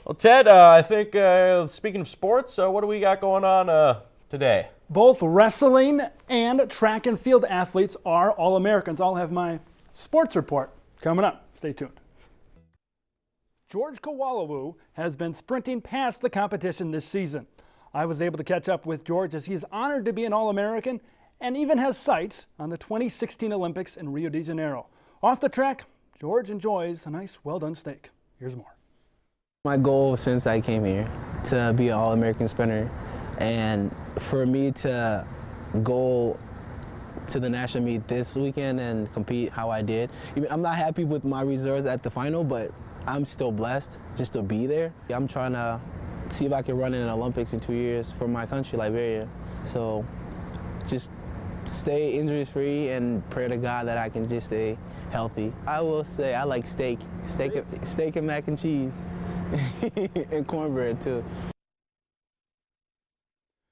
Well, Ted, I think speaking of sports, what do we got going on today? Both wrestling and track and field athletes are All-Americans. I'll have my sports report coming up. Stay tuned. George Kowalowu has been sprinting past the competition this season. I was able to catch up with George as he is honored to be an All-American and even has sights on the 2016 Olympics in Rio de Janeiro. Off the track, George enjoys a nice well-done steak. Here's more. My goal since I came here to be an All-American sprinter, and for me to go to the national meet this weekend and compete how I did. I'm not happy with my reserves at the final, but I'm still blessed just to be there. I'm trying to see if I can run in an Olympics in 2 years for my country, Liberia. So just stay injury-free and pray to God that I can just stay healthy. I will say I like steak and mac and cheese, and cornbread too.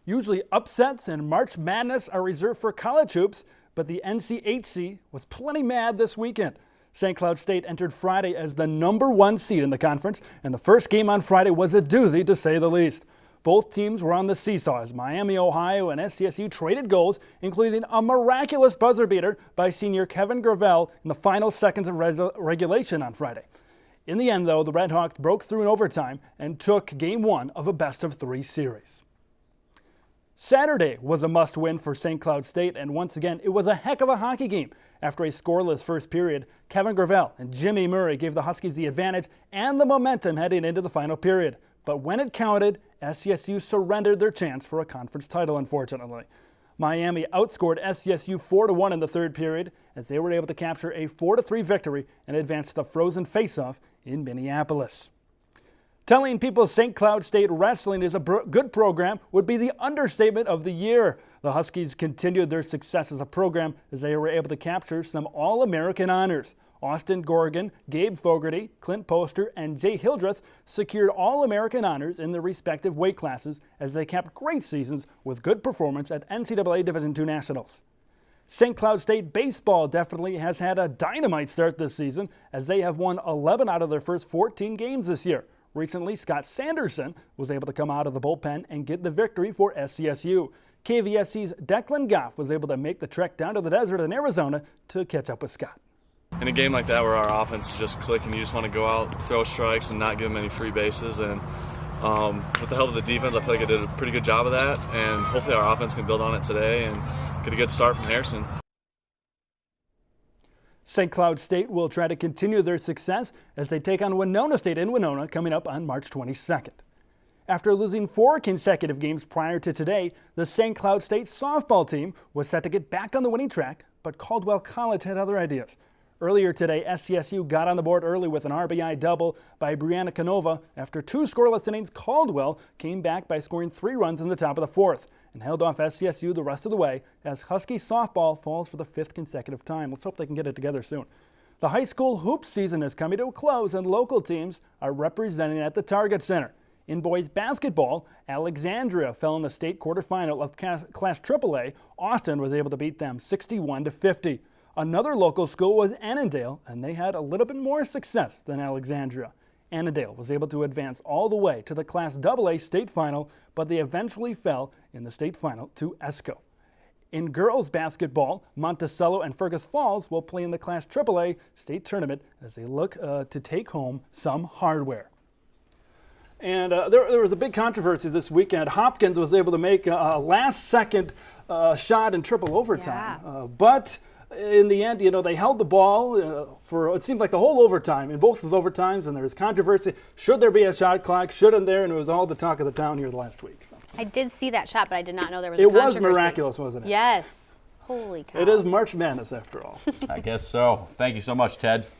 Usually upsets and March Madness are reserved for college hoops, but the NCHC was plenty mad this weekend. St. Cloud State entered Friday as the #1 seed in the conference, and the first game on Friday was a doozy to say the least. Both teams were on the seesaw as Miami, Ohio and SCSU traded goals, including a miraculous buzzer beater by senior Kevin Gravel in the final seconds of regulation on Friday. In the end, though, the Redhawks broke through in overtime and took Game 1 of a best-of-3 series. Saturday was a must-win for St. Cloud State, and once again, it was a heck of a hockey game. After a scoreless first period, Kevin Gravel and Jimmy Murray gave the Huskies the advantage and the momentum heading into the final period. But when it counted, SCSU surrendered their chance for a conference title, unfortunately. Miami outscored SCSU 4-1 in the third period as they were able to capture a 4-3 victory and advance to the Frozen Faceoff in Minneapolis. Telling people St. Cloud State wrestling is a good program would be the understatement of the year. The Huskies continued their success as a program as they were able to capture some All-American honors. Austin Gorgon, Gabe Fogarty, Clint Poster, and Jay Hildreth secured All-American honors in their respective weight classes as they capped great seasons with good performance at NCAA Division II Nationals. St. Cloud State baseball definitely has had a dynamite start this season as they have won 11 out of their first 14 games this year. Recently, Scott Sanderson was able to come out of the bullpen and get the victory for SCSU. KVSC's Declan Goff was able to make the trek down to the desert in Arizona to catch up with Scott. In a game like that where our offense is just clicking, you just want to go out, throw strikes, and not give them any free bases. And with the help of the defense, I feel like I did a pretty good job of that. And hopefully our offense can build on it today and get a good start from Harrison. St. Cloud State will try to continue their success as they take on Winona State in Winona coming up on March 22nd. After losing 4 consecutive games prior to today, the St. Cloud State softball team was set to get back on the winning track, but Caldwell College had other ideas. Earlier today, SCSU got on the board early with an RBI double by Brianna Canova. After 2 scoreless innings, Caldwell came back by scoring 3 runs in the top of the 4th and held off SCSU the rest of the way as Husky softball falls for the 5th consecutive time. Let's hope they can get it together soon. The high school hoops season is coming to a close and local teams are representing at the Target Center. In boys basketball, Alexandria fell in the state quarterfinal of Class AAA. Austin was able to beat them 61-50. Another local school was Annandale, and they had a little bit more success than Alexandria. Annandale was able to advance all the way to the Class AA state final, but they eventually fell in the state final to ESCO. In girls basketball, Monticello and Fergus Falls will play in the Class AAA state tournament as they look to take home some hardware. And there was a big controversy this weekend. Hopkins was able to make a last-second shot in triple overtime, but in the end, they held the ball for it seemed like the whole overtime, in both of the overtimes, and there was controversy. Should there be a shot clock? Shouldn't there? And it was all the talk of the town here last week. So. I did see that shot, but I did not know there was a controversy. It was miraculous, wasn't it? Yes. Holy cow. It is March Madness, after all. I guess so. Thank you so much, Ted.